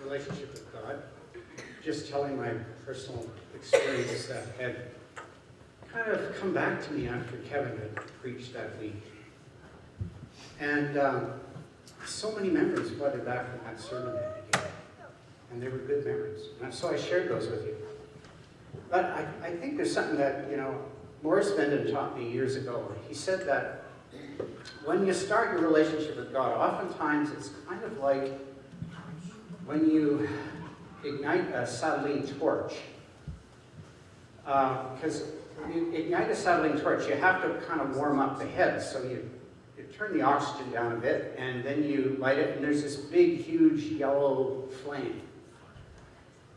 relationship with God. Just telling my personal experience that had kind of come back to me after Kevin had preached that week. And so many memories flooded back from that sermon that he gave. And they were good memories. And so I shared those with you. But I think there's something that, Morris Benden taught me years ago. He said that when you start your relationship with God, oftentimes it's kind of like when you ignite a acetylene torch. Because when you ignite a acetylene torch, you have to kind of warm up the head. So you turn the oxygen down a bit, and then you light it, and there's this big, huge yellow flame.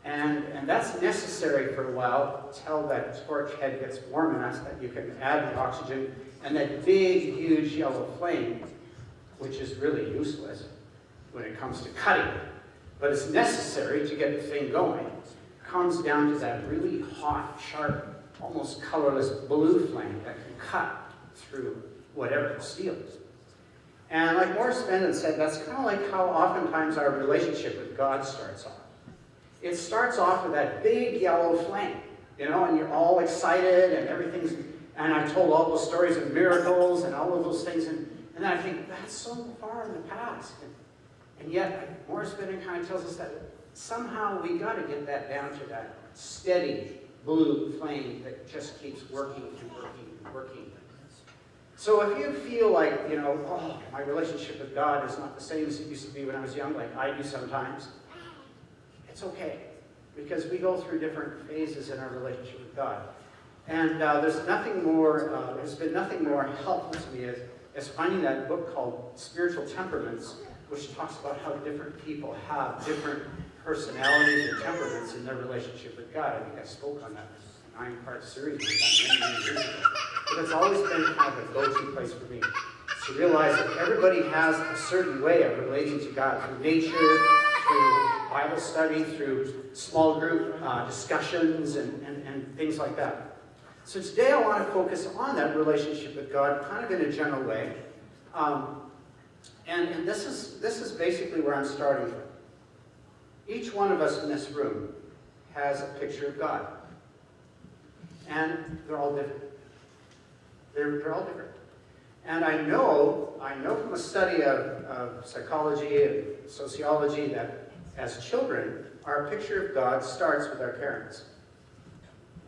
And that's necessary for a while until that torch head gets warm enough that you can add the oxygen, and that big, huge yellow flame, which is really useless when it comes to cutting, but it's necessary to get the thing going, comes down to that really hot, sharp, almost colorless blue flame that can cut through whatever steel is. And like Morris Benden said, that's kind of like how oftentimes our relationship with God starts off. It starts off with that big yellow flame, and you're all excited and everything's, and I told all those stories of miracles and all of those things, and then I think, that's so far in the past. And yet, Morris Benden kind of tells us that somehow we got to get that down to that steady blue flame that just keeps working and working and working. So if you feel like, oh, my relationship with God is not the same as it used to be when I was young, like I do sometimes, it's okay, because we go through different phases in our relationship with God. And there's been nothing more helpful to me as finding that book called Spiritual Temperaments, which talks about how different people have different personalities or temperaments in their relationship with God. I think I spoke on that 9-part series many years ago. But it's always been kind of a go-to place for me, to realize that everybody has a certain way of relating to God, through nature, through Bible study, through small group discussions and things like that. So today I want to focus on that relationship with God, kind of in a general way. And this is basically where I'm starting from. Each one of us in this room has a picture of God. And they're all different. They're all different. And I know from a study of psychology and sociology that as children, our picture of God starts with our parents.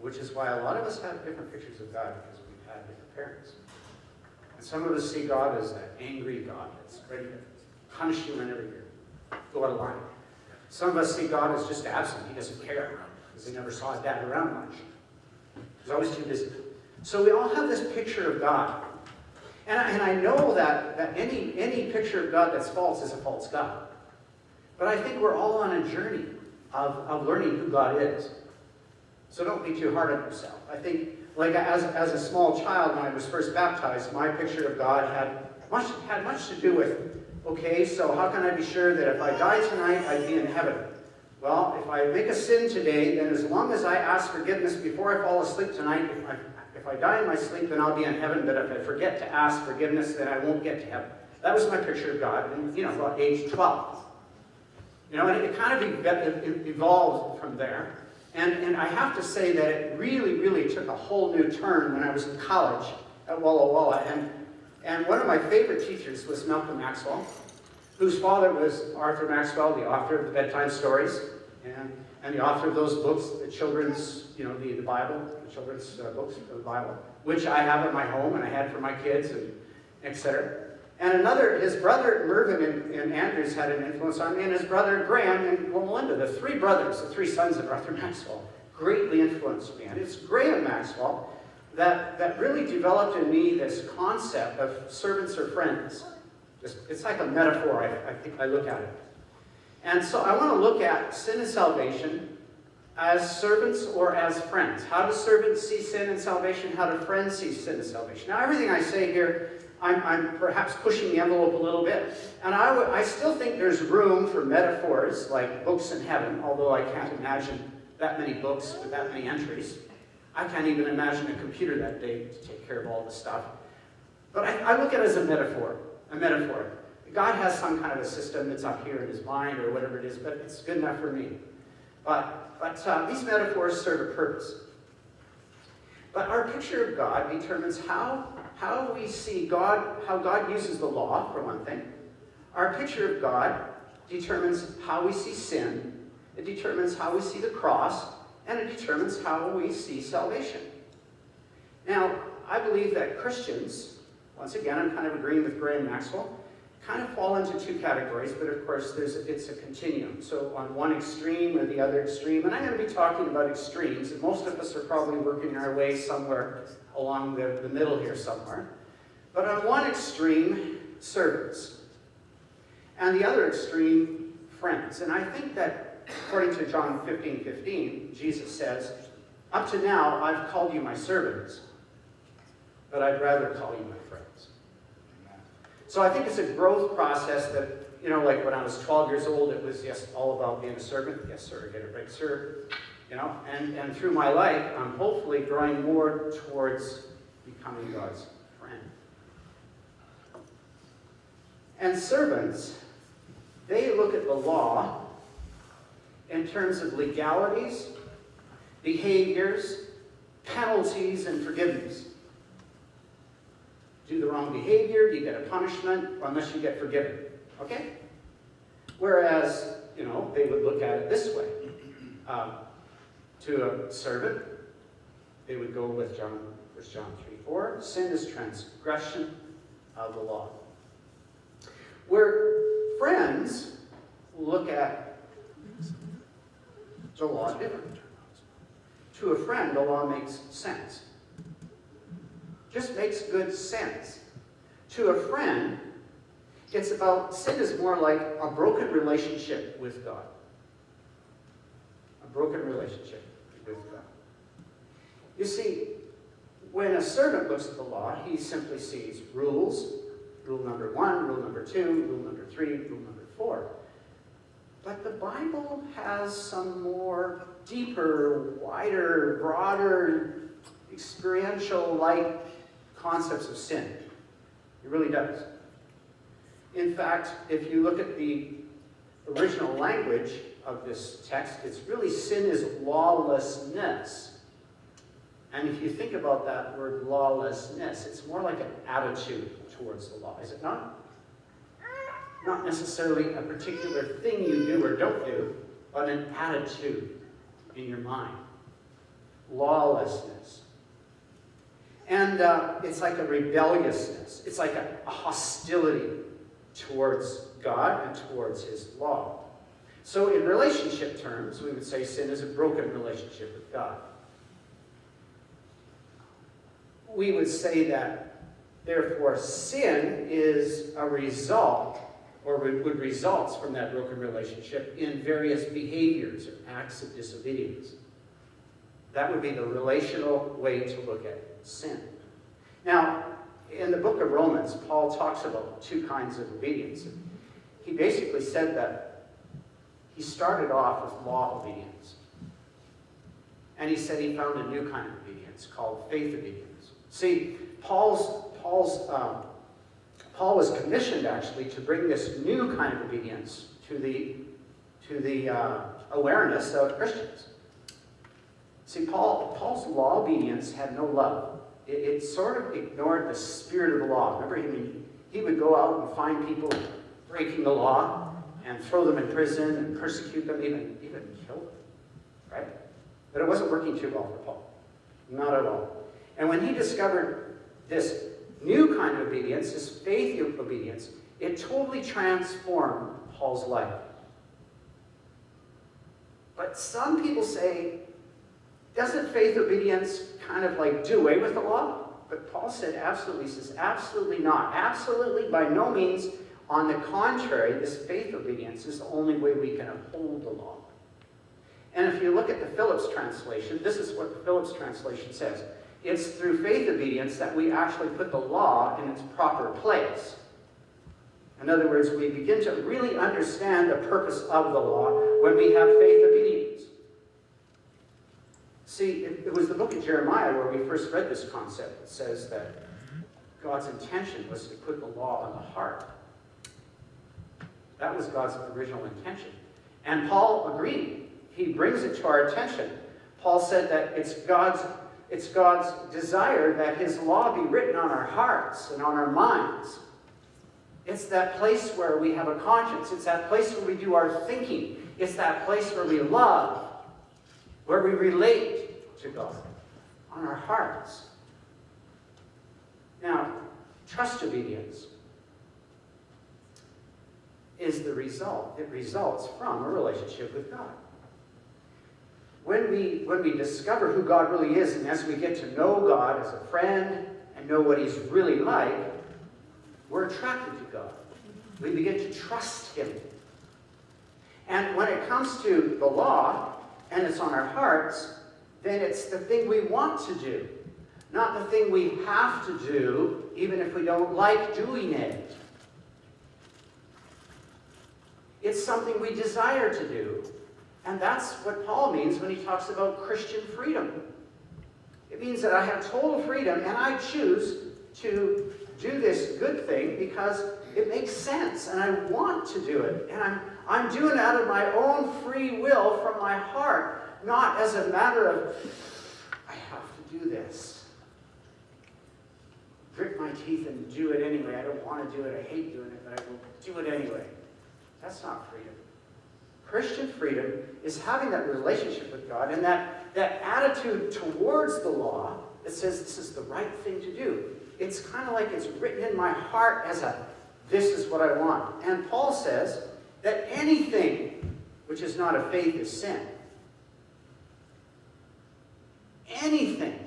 Which is why a lot of us have different pictures of God, because we've had different parents. And some of us see God as that angry God that's ready to punish you whenever you go out of line. Some of us see God as just absent. He doesn't care, because he never saw his dad around much. He's always too busy. So we all have this picture of God. And I know that any picture of God that's false is a false God. But I think we're all on a journey of learning who God is. So don't be too hard on yourself. I think, like as a small child, when I was first baptized, my picture of God had much to do with, okay, so how can I be sure that if I die tonight, I'd be in heaven? Well, if I make a sin today, then as long as I ask forgiveness before I fall asleep tonight, if I die in my sleep, then I'll be in heaven. But if I forget to ask forgiveness, then I won't get to heaven. That was my picture of God, and about age 12. And it kind of evolved from there. And I have to say that it really, really took a whole new turn when I was in college at Walla Walla. And one of my favorite teachers was Malcolm Maxwell, whose father was Arthur Maxwell, the author of the bedtime stories, and the author of those books, the children's, the Bible, the children's books of the Bible, which I have at my home and I had for my kids, and etc. And his brother Mervyn and Andrews had an influence on me, and his brother Graham and Melinda, the three sons of Arthur Maxwell, greatly influenced me. And it's Graham Maxwell that really developed in me this concept of servants or friends. It's like a metaphor, I think I look at it. And so I want to look at sin and salvation as servants or as friends. How do servants see sin and salvation? How do friends see sin and salvation? Now, everything I say here, I'm perhaps pushing the envelope a little bit. And I still think there's room for metaphors like books in heaven, although I can't imagine that many books with that many entries. I can't even imagine a computer that big to take care of all this stuff. But I look at it as a metaphor. God has some kind of a system that's up here in his mind or whatever it is, but it's good enough for me. But these metaphors serve a purpose. But our picture of God determines how we see God, how God uses the law, for one thing. Our picture of God determines how we see sin. It determines how we see the cross. And it determines how we see salvation. Now, I believe that Christians, once again, I'm kind of agreeing with Graham Maxwell, kind of fall into two categories, but of course it's a continuum. So on one extreme or the other extreme, and I'm going to be talking about extremes, and most of us are probably working our way somewhere along the middle here somewhere. But on one extreme, servants. And the other extreme, friends. And I think that according to John 15:15, Jesus says, "Up to now I've called you my servants, but I'd rather call you my friends." So I think it's a growth process that, like when I was 12 years old, it was just all about being a servant. Yes, sir, get it right, sir. And through my life, I'm hopefully growing more towards becoming God's friend. And servants, they look at the law in terms of legalities, behaviors, penalties, and forgiveness. Do the wrong behavior, you get a punishment, unless you get forgiven. Okay? Whereas, they would look at it this way. To a servant, they would go with John 3:4, sin is transgression of the law. Where friends look at the law differently. To a friend, the law makes sense. Just makes good sense. To a friend, it's about, sin is more like a broken relationship with God. A broken relationship with God. You see, when a servant looks at the law, he simply sees rules. Rule number 1, rule number 2, rule number 3, rule number 4. But the Bible has some more deeper, wider, broader, experiential-like concepts of sin. It really does. In fact, if you look at the original language of this text, it's really sin is lawlessness. And if you think about that word lawlessness, it's more like an attitude towards the law, is it not? Not necessarily a particular thing you do or don't do, but an attitude in your mind. Lawlessness. And it's like a rebelliousness. It's like a hostility towards God and towards his law. So in relationship terms, we would say sin is a broken relationship with God. We would say that, therefore, sin is a result, or would result from that broken relationship in various behaviors or acts of disobedience. That would be the relational way to look at sin. Now, in the book of Romans, Paul talks about two kinds of obedience. He basically said that he started off with law obedience. And he said he found a new kind of obedience called faith obedience. See, Paul was commissioned actually to bring this new kind of obedience to the awareness of Christians. See, Paul's law obedience had no love. It sort of ignored the spirit of the law. Remember, he would go out and find people breaking the law and throw them in prison and persecute them, even kill them, right? But it wasn't working too well for Paul. Not at all. And when he discovered this new kind of obedience, this faith obedience, it totally transformed Paul's life. But some people say, doesn't faith obedience kind of like do away with the law? But Paul said absolutely. He says absolutely not. Absolutely by no means. On the contrary, this faith obedience is the only way we can uphold the law. And if you look at the Phillips translation, this is what the Phillips translation says. It's through faith obedience that we actually put the law in its proper place. In other words, we begin to really understand the purpose of the law when we have faith obedience. See, it was the book of Jeremiah where we first read this concept. It says that God's intention was to put the law on the heart. That was God's original intention. And Paul agreed. He brings it to our attention. Paul said that it's God's desire that his law be written on our hearts and on our minds. It's that place where we have a conscience. It's that place where we do our thinking. It's that place where we love, where we relate to God, on our hearts. Now, trust obedience is the result. It results from a relationship with God. When we discover who God really is, and as we get to know God as a friend and know what he's really like, we're attracted to God. We begin to trust him. And when it comes to the law, and it's on our hearts, then it's the thing we want to do, not the thing we have to do, even if we don't like doing it. It's something we desire to do. And that's what Paul means when he talks about Christian freedom. It means that I have total freedom, and I choose to do this good thing because it makes sense, and I want to do it. And I'm doing it out of my own free will from my heart, not as a matter of, I have to do this. Grit my teeth and do it anyway. I don't want to do it. I hate doing it, but I will do it anyway. That's not freedom. Christian freedom is having that relationship with God and that attitude towards the law that says this is the right thing to do. It's kind of like it's written in my heart as this is what I want. And Paul says that anything which is not of faith is sin. Anything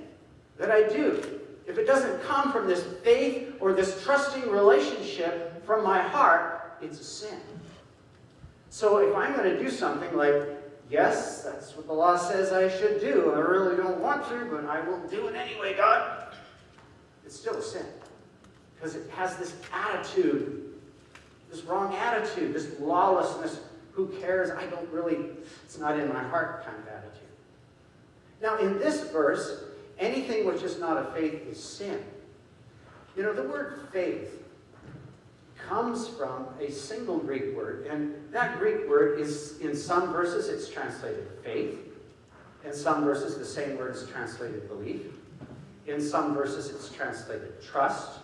that I do, if it doesn't come from this faith or this trusting relationship from my heart, it's a sin. So if I'm going to do something like, yes, that's what the law says I should do, I really don't want to, but I will do it anyway, God, it's still a sin. Because it has this attitude, this wrong attitude, this lawlessness, who cares, I don't really, it's not in my heart kind of attitude. Now in this verse, anything which is not of faith is sin. You know, the word faith comes from a single Greek word, and that Greek word is, in some verses it's translated faith, in some verses the same word is translated belief, in some verses it's translated trust,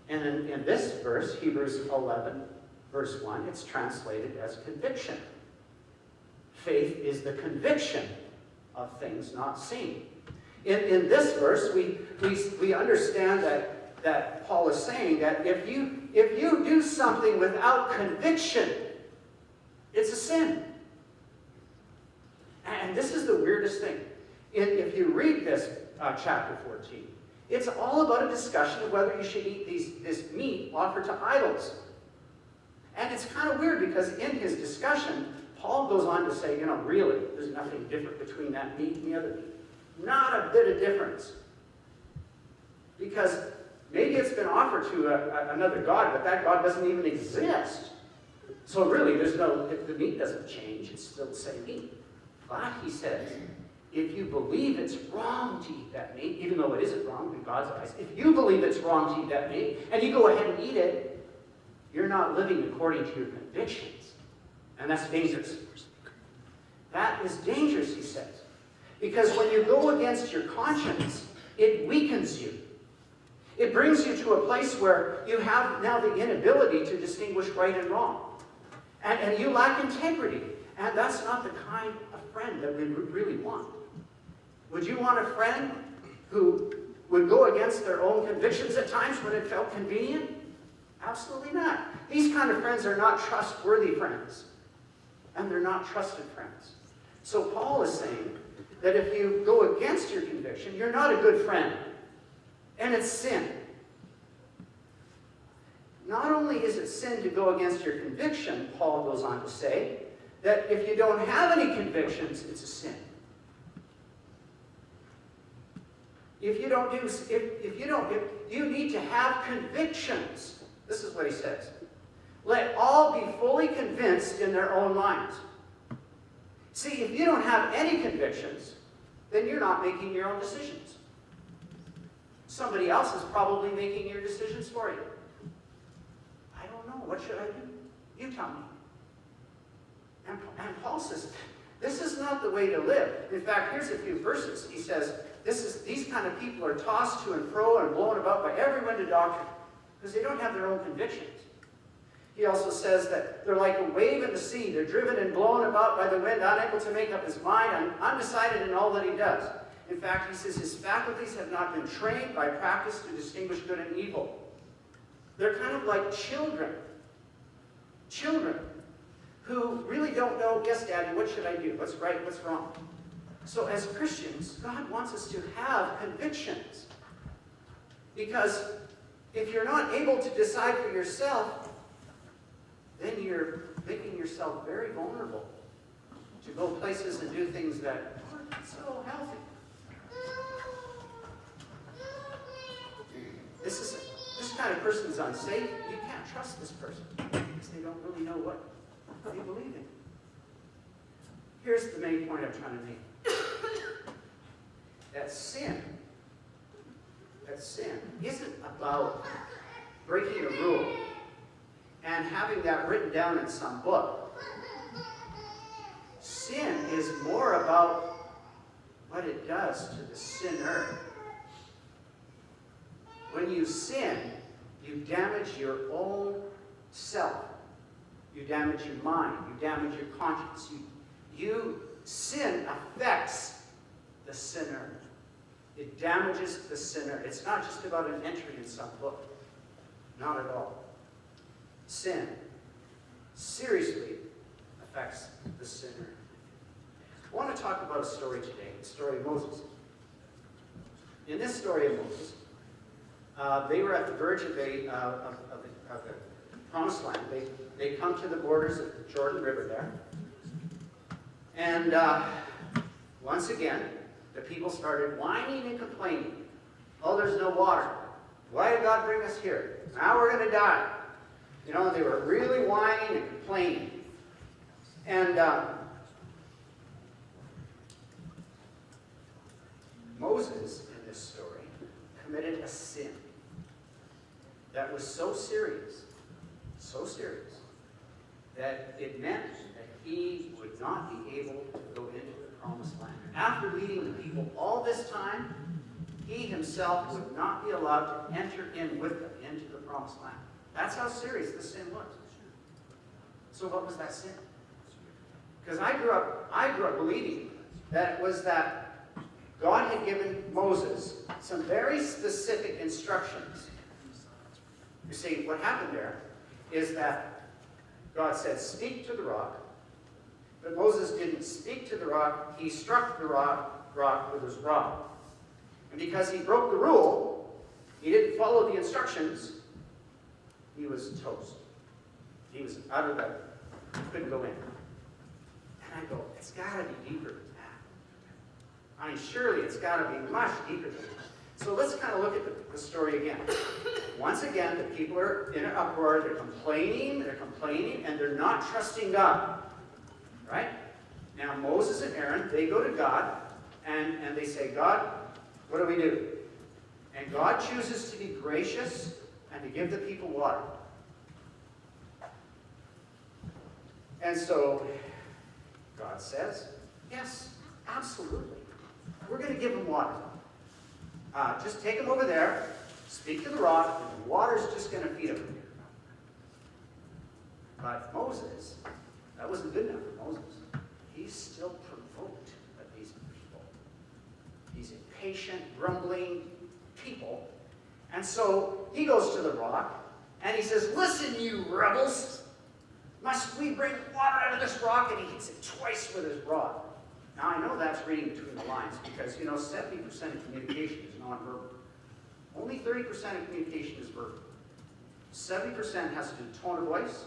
and in this verse, Hebrews 11, verse 1, it's translated as conviction. Faith is the conviction of things not seen. In this verse, we understand that Paul is saying that if you do something without conviction, it's a sin. And this is the weirdest thing. If you read this chapter 14, it's all about a discussion of whether you should eat this meat offered to idols. And it's kind of weird because in his discussion, Paul goes on to say, you know, really, there's nothing different between that meat and the other meat. Not a bit of difference. Because maybe it's been offered to another god, but that god doesn't even exist. So really, the meat doesn't change. It's still the same meat. But he says, if you believe it's wrong to eat that meat, even though it isn't wrong in God's eyes, if you believe it's wrong to eat that meat, and you go ahead and eat it, you're not living according to your convictions. And that's dangerous. That is dangerous, he says. Because when you go against your conscience, it weakens you. It brings you to a place where you have now the inability to distinguish right and wrong. And you lack integrity. And that's not the kind of friend that we really want. Would you want a friend who would go against their own convictions at times when it felt convenient? Absolutely not. These kind of friends are not trustworthy friends. And they're not trusted friends. So Paul is saying that if you go against your conviction, you're not a good friend. And it's sin. Not only is it sin to go against your conviction, Paul goes on to say, that if you don't have any convictions, it's a sin. If you need to have convictions. This is what he says. Let all be fully convinced in their own minds. See, if you don't have any convictions, then you're not making your own decisions. Somebody else is probably making your decisions for you. I don't know. What should I do? You tell me. And Paul says, this is not the way to live. In fact, here's a few verses. He says, these kind of people are tossed to and fro and blown about by every wind of doctrine because they don't have their own convictions. He also says that they're like a wave in the sea. They're driven and blown about by the wind, unable to make up his mind, undecided in all that he does. In fact, he says his faculties have not been trained by practice to distinguish good and evil. They're kind of like children. Children who really don't know, yes, Daddy, what should I do? What's right? What's wrong? So as Christians, God wants us to have convictions. Because if you're not able to decide for yourself, then you're making yourself very vulnerable to go places and do things that aren't so healthy. This kind of person is unsafe. You can't trust this person because they don't really know what they believe in. Here's the main point I'm trying to make. That sin isn't about breaking a rule and having that written down in some book. Sin is more about what it does to the sinner. When you sin, you damage your own self. You damage your mind. You damage your conscience. Sin affects the sinner. It damages the sinner. It's not just about an entry in some book. Not at all. Sin seriously affects the sinner. I want to talk about a story today, the story of Moses. In this story of Moses, they were at the verge of the Promised Land. They come to the borders of the Jordan River there. And once again, the people started whining and complaining. Oh, there's no water. Why did God bring us here? Now we're going to die. You know, they were really whining and complaining. And Moses, in this story, committed a sin that was so serious, that it meant that he would not be able to go into the Promised Land. After leading the people all this time, he himself would not be allowed to enter in with them into the Promised Land. That's how serious this sin was. So what was that sin? Because I grew up believing that it was that God had given Moses some very specific instructions. You see, what happened there is that God said, speak to the rock. But Moses didn't speak to the rock. He struck the rock with his rod. And because he broke the rule, he didn't follow the instructions, he was toast. He was out of that. He couldn't go in. And I go, it's got to be deeper than that. I mean, surely it's got to be much deeper than that. So let's kind of look at the story again. Once again, the people are in an uproar. They're complaining, and they're not trusting God. Right? Now, Moses and Aaron, they go to God, and they say, God, what do we do? And God chooses to be gracious and to give the people water. And so, God says, yes, absolutely. We're going to give them water. Just take them over there, speak to the rock, and the water's just going to feed them. But Moses, that wasn't good enough for Moses. He's still provoked at these people. These impatient, grumbling people. And so he goes to the rock, and he says, listen, you rebels. Must we bring water out of this rock? And he hits it twice with his rod. Now, I know that's reading between the lines because, 70% of communication is nonverbal. Only 30% of communication is verbal. 70% has to do with tone of voice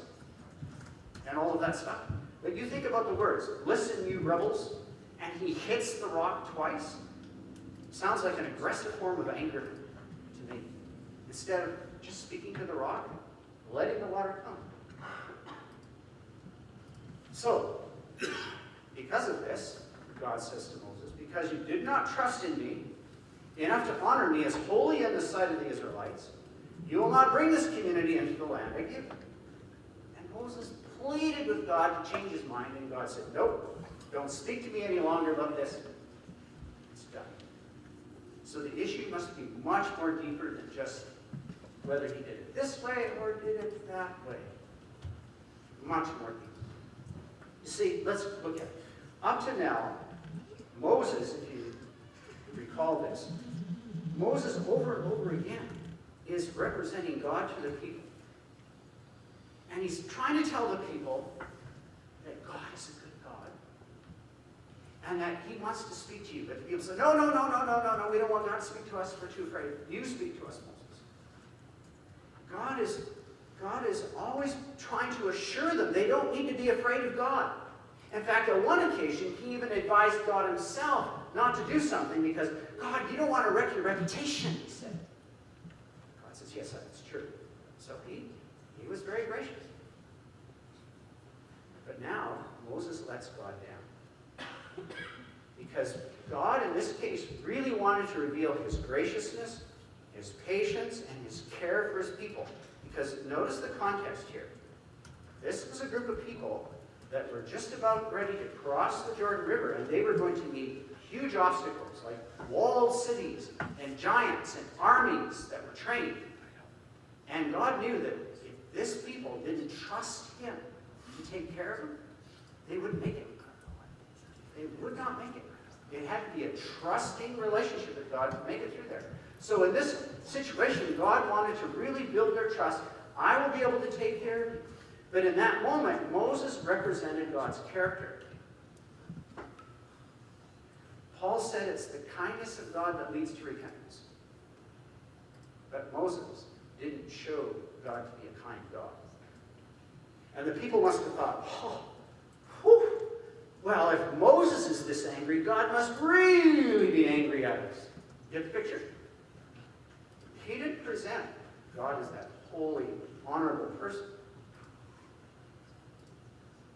and all of that stuff. But you think about the words, listen, you rebels, and he hits the rock twice. Sounds like an aggressive form of anger to me. Instead of just speaking to the rock, letting the water come. So, because of this, God says to Moses, because you did not trust in me enough to honor me as holy in the sight of the Israelites, you will not bring this community into the land I give them. And Moses pleaded with God to change his mind, and God said, nope, don't speak to me any longer about this. It's done. So the issue must be much more deeper than just whether he did it this way or did it that way. Much more deep. You see, let's look at it. Up to now, Moses, if you recall this, Moses over and over again is representing God to the people. And he's trying to tell the people that God is a good God. And that he wants to speak to you. But the people say, no, we don't want God to speak to us. We're too afraid. You speak to us, Moses. God is always trying to assure them they don't need to be afraid of God. In fact, on one occasion, he even advised God himself not to do something because, God, you don't want to wreck your reputation, he said. God says, yes, that's true. So he was very gracious. But now, Moses lets God down. Because God, in this case, really wanted to reveal his graciousness, his patience, and his care for his people. Because notice the context here. This was a group of people that were just about ready to cross the Jordan River, and they were going to meet huge obstacles like walled cities and giants and armies that were trained. And God knew that if this people didn't trust him to take care of them, they wouldn't make it. They would not make it. It had to be a trusting relationship with God to make it through there. So in this situation, God wanted to really build their trust. I will be able to take care of you. But in that moment, Moses represented God's character. Paul said it's the kindness of God that leads to repentance. But Moses didn't show God to be a kind God. And the people must have thought, well, if Moses is this angry, God must really be angry at us. Get the picture? He didn't present God as that holy, honorable person.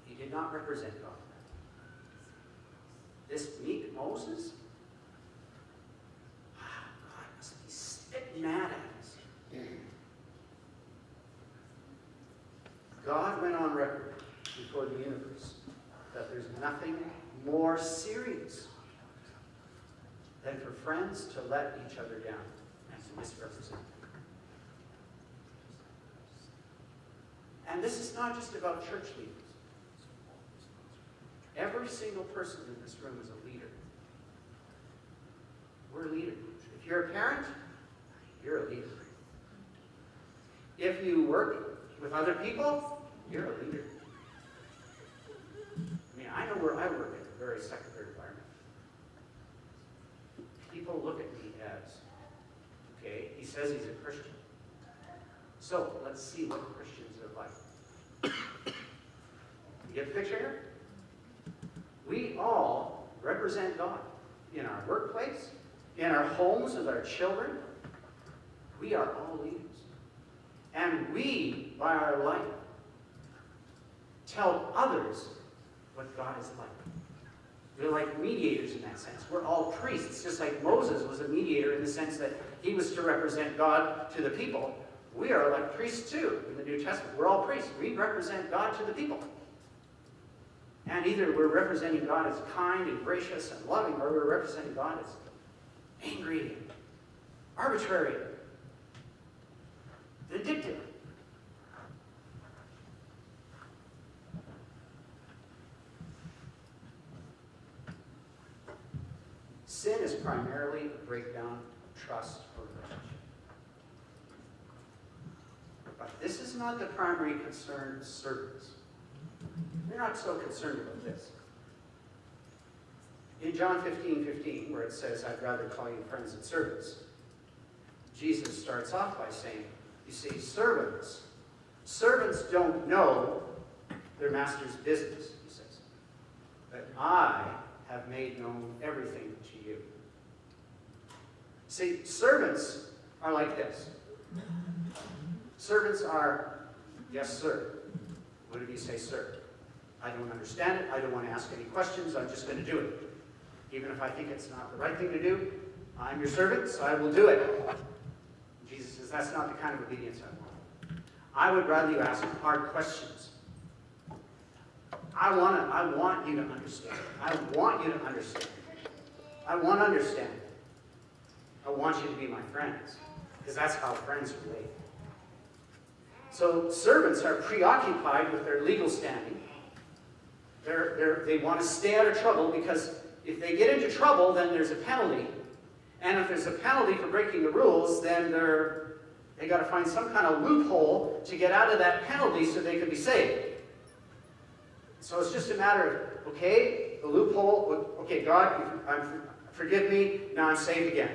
He did not represent God. This meek Moses, God must be spitting mad at us. God went on record before the universe that there's nothing more serious than for friends to let each other down and to misrepresent them. And this is not just about church leaders. Every single person in this room is a leader. We're leaders. If you're a parent, you're a leader. If you work with other people, you're a leader. I mean, I know where I work in a very secular environment. People look at me as, okay, he says he's a Christian. So let's see what Christians are like. You get the picture here? We all represent God in our workplace, in our homes with our children. We are all leaders. And we, by our life, tell others what God is like. We're like mediators in that sense. We're all priests, just like Moses was a mediator in the sense that he was to represent God to the people. We are like priests too in the New Testament. We're all priests. We represent God to the people. And either we're representing God as kind and gracious and loving, or we're representing God as angry and arbitrary, vindictive. Sin is primarily a breakdown of trust or relationship. But this is not the primary concern of servants. They're not so concerned about this. In John 15:15, where it says, I'd rather call you friends than servants, Jesus starts off by saying, you see, servants don't know their master's business, he says. But I have made known everything to you. See, servants are like this. Servants are, yes, sir. What did he say, sir? I don't understand it. I don't want to ask any questions. I'm just going to do it. Even if I think it's not the right thing to do, I'm your servant, so I will do it. Jesus says, that's not the kind of obedience I want. I would rather you ask hard questions. I want you to understand. I want you to understand. I want to understand. I want you to be my friends. Because that's how friends relate. So servants are preoccupied with their legal standing. They want to stay out of trouble because if they get into trouble, then there's a penalty. And if there's a penalty for breaking the rules, then they got to find some kind of loophole to get out of that penalty so they can be saved. So it's just a matter of, okay, the loophole, okay, God, forgive me, now I'm saved again.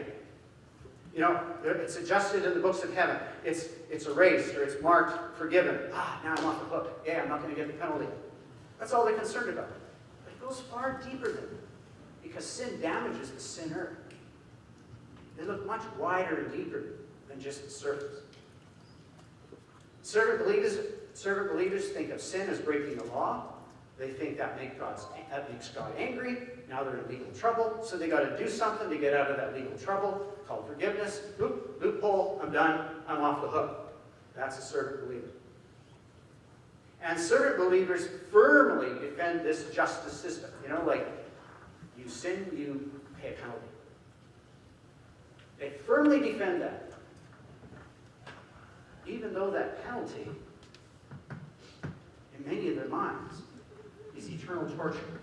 You know, it's adjusted in the books of heaven. It's erased or it's marked forgiven. Now I'm off the hook. Yeah, I'm not going to get the penalty. That's all they're concerned about. But it goes far deeper than that. Because sin damages the sinner. They look much wider and deeper than just the surface. Servant believers think of sin as breaking the law. They think that makes God angry. Now they're in legal trouble, so they got to do something to get out of that legal trouble, called forgiveness. Loophole, I'm done, I'm off the hook. That's a servant believer. And servant believers firmly defend this justice system. You know, like, you sin, you pay a penalty. They firmly defend that. Even though that penalty, in many of their minds, is eternal torture.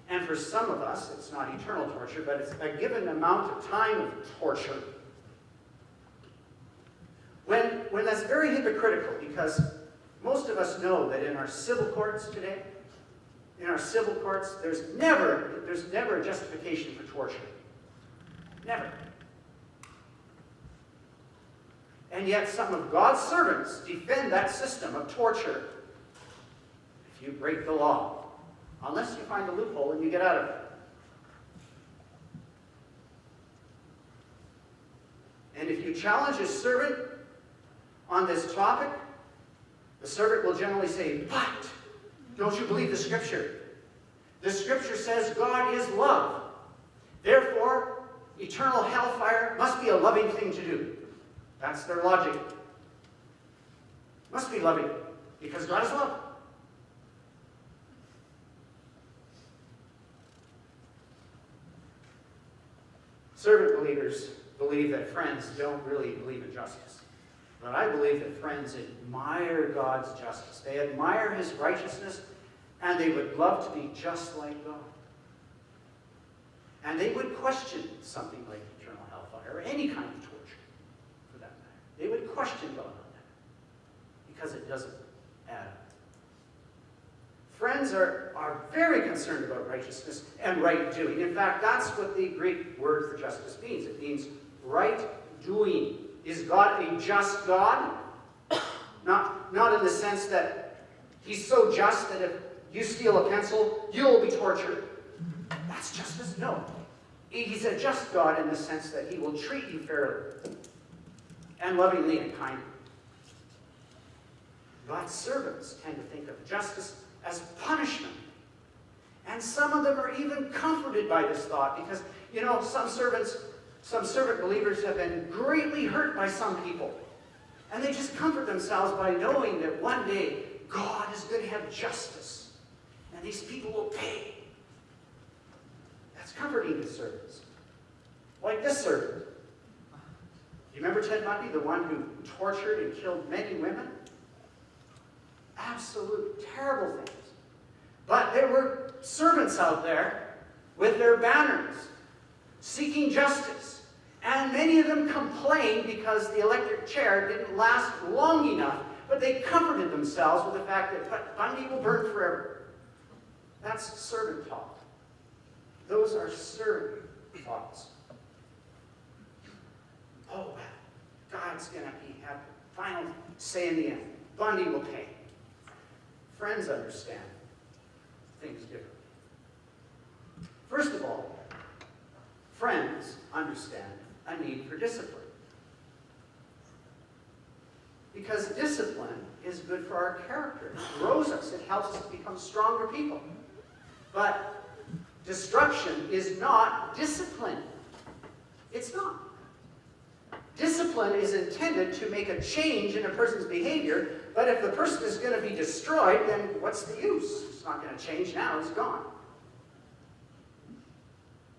And for some of us, it's not eternal torture, but it's a given amount of time of torture. When that's very hypocritical, because most of us know that in our civil courts today, there's never a justification for torture. Never. And yet some of God's servants defend that system of torture if you break the law, unless you find a loophole and you get out of it. And if you challenge a servant on this topic, the servant will generally say, "But don't you believe the Scripture? The Scripture says God is love. Therefore, eternal hellfire must be a loving thing to do." That's their logic. Must be loving, because God is love. Servant believers believe that friends don't really believe in justice. But I believe that friends admire God's justice. They admire His righteousness, and they would love to be just like God. And they would question something like eternal hellfire, or any kind of torture, for that matter. They would question God on that, because it doesn't add up. Friends are very concerned about righteousness and right doing. In fact, that's what the Greek word for justice means. It means right doing. Is God a just God? Not in the sense that He's so just that if you steal a pencil, you'll be tortured. That's justice? No. He's a just God in the sense that He will treat you fairly and lovingly and kindly. God's servants tend to think of justice as punishment. And some of them are even comforted by this thought because, you know, some servant believers have been greatly hurt by some people. And they just comfort themselves by knowing that one day God is going to have justice. And these people will pay. That's comforting to servants. Like this servant. You remember Ted Bundy, the one who tortured and killed many women? Absolute terrible things. But there were servants out there with their banners seeking justice. And many of them complained because the electric chair didn't last long enough. But they comforted themselves with the fact that Bundy will burn forever. That's servant talk. Those are servant thoughts. Oh, well, God's going to have the final say in the end. Bundy will pay. Friends understand things differently. First of all, friends understand a need for discipline. Because discipline is good for our character. It grows us. It helps us become stronger people. But destruction is not discipline. It's not. Discipline is intended to make a change in a person's behavior, But if the person is going to be destroyed, then what's the use? It's not going to change now. It's gone.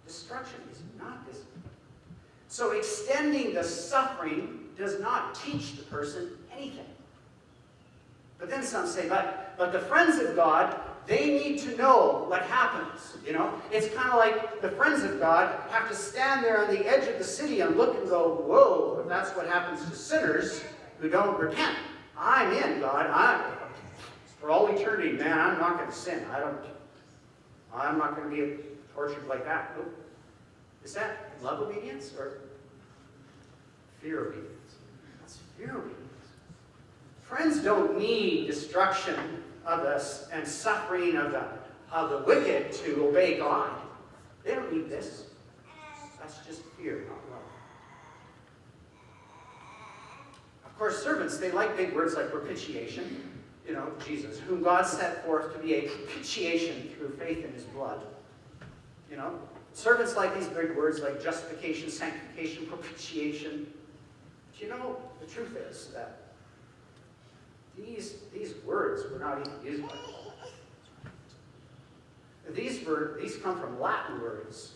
Destruction is not discipline. So extending the suffering does not teach the person anything. But then some say, but the friends of God, they need to know what happens. You know, it's kind of like the friends of God have to stand there on the edge of the city and look and go, whoa, if that's what happens to sinners who don't repent. I'm in, God. For all eternity, man, I'm not going to sin. I'm not going to be tortured like that. Nope. Is that love obedience or fear obedience? That's fear obedience. Friends don't need destruction of us and suffering of the wicked to obey God. They don't need this. That's just fear, not love. Of course, servants, they like big words like propitiation. You know, Jesus, whom God set forth to be a propitiation through faith in his blood. You know, servants like these big words like justification, sanctification, propitiation. But you know, the truth is that these words were not even used by Paul. These come from Latin words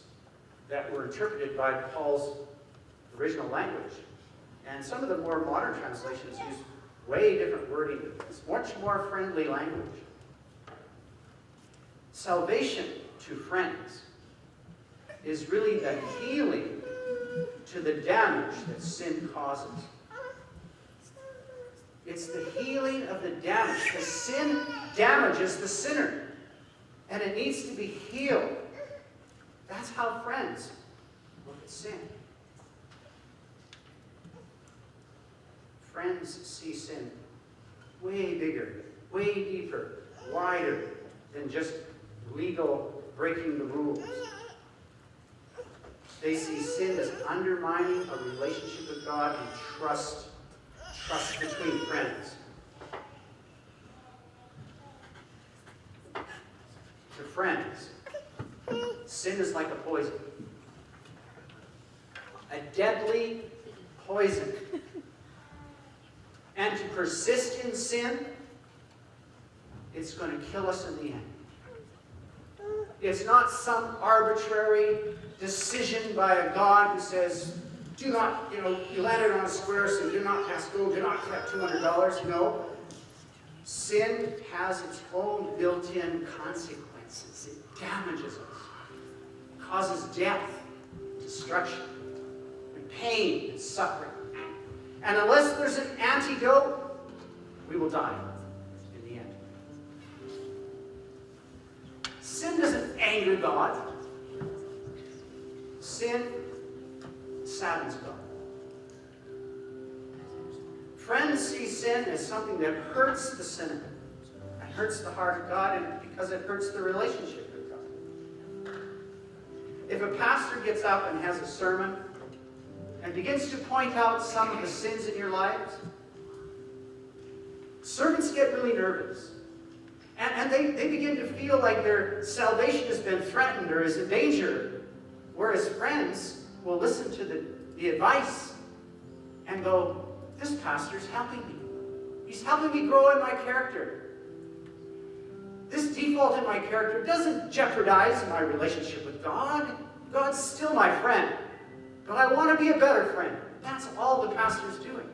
that were interpreted by Paul's original language. And some of the more modern translations use way different wording. It's much more friendly language. Salvation to friends is really the healing to the damage that sin causes. It's the healing of the damage. The sin damages the sinner. And it needs to be healed. That's how friends look at sin. Friends see sin way bigger, way deeper, wider than just legal breaking the rules. They see sin as undermining a relationship with God and trust between friends. To friends, sin is like a poison. A deadly poison. And to persist in sin, it's going to kill us in the end. It's not some arbitrary decision by a God who says, do not, you landed on a square, so do not pass go, do not collect $200. No. Sin has its own built-in consequences. It damages us. It causes death, destruction, and pain and suffering. And unless there's an antidote, we will die in the end. Sin doesn't anger God. Sin saddens God. Friends see sin as something that hurts the sinner and hurts the heart of God, and because it hurts the relationship with God. If a pastor gets up and has a sermon and begins to point out some of the sins in your lives, servants get really nervous. And they begin to feel like their salvation has been threatened or is in danger. Whereas friends will listen to the advice and go, this pastor's helping me. He's helping me grow in my character. This default in my character doesn't jeopardize my relationship with God. God's still my friend. But I want to be a better friend. That's all the pastor's doing.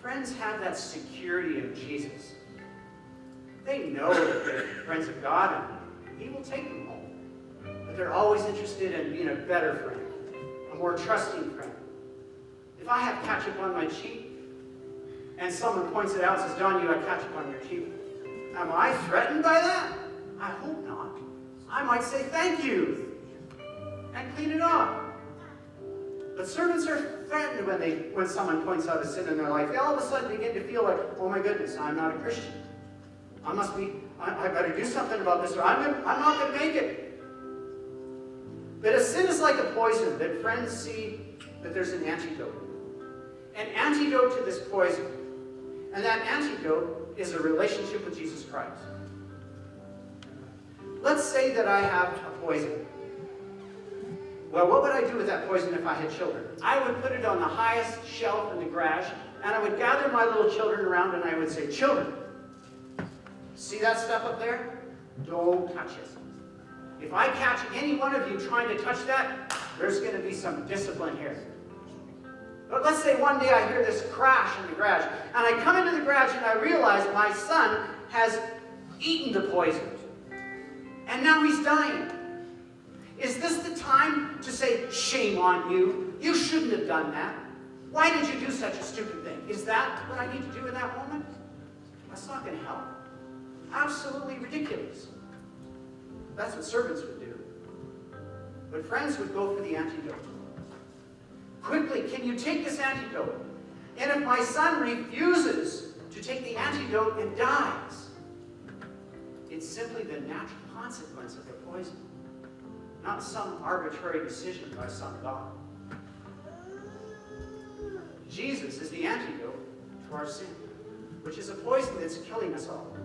Friends have that security in Jesus. They know that they're friends of God and He will take them home. But they're always interested in being a better friend, a more trusting friend. If I have ketchup on my cheek and someone points it out and says, Don, you have ketchup on your cheek, am I threatened by that? I hope not. I might say thank you and clean it off. But servants are threatened when someone points out a sin in their life. They all of a sudden begin to feel like, oh my goodness, I'm not a Christian. I better do something about this, or I'm not going to make it. But a sin is like a poison that friends see that there's an antidote. An antidote to this poison. And that antidote is a relationship with Jesus Christ. Let's say that I have a poison. Well, what would I do with that poison if I had children? I would put it on the highest shelf in the garage, and and I would gather my little children around and I would say, children, see that stuff up there? Don't touch it. If I catch any one of you trying to touch that, there's going to be some discipline here. But let's say one day I hear this crash in the garage, and I come into the garage and I realize my son has eaten the poison, and now he's dying. Is this the time to say, shame on you? You shouldn't have done that. Why did you do such a stupid thing? Is that what I need to do in that moment? That's not going to help. Absolutely ridiculous. That's what servants would do. But friends would go for the antidote. Quickly, can you take this antidote? And if my son refuses to take the antidote and dies, it's simply the natural consequence of the poison, not some arbitrary decision by some God. Jesus is the antidote to our sin, which is a poison that's killing us all.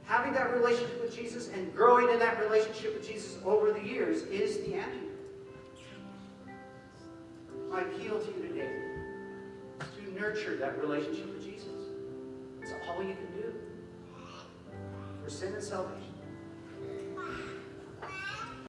Having that relationship with Jesus and growing in that relationship with Jesus over the years is the antidote. My appeal to you today is to nurture that relationship with Jesus. It's all you can do for sin and salvation.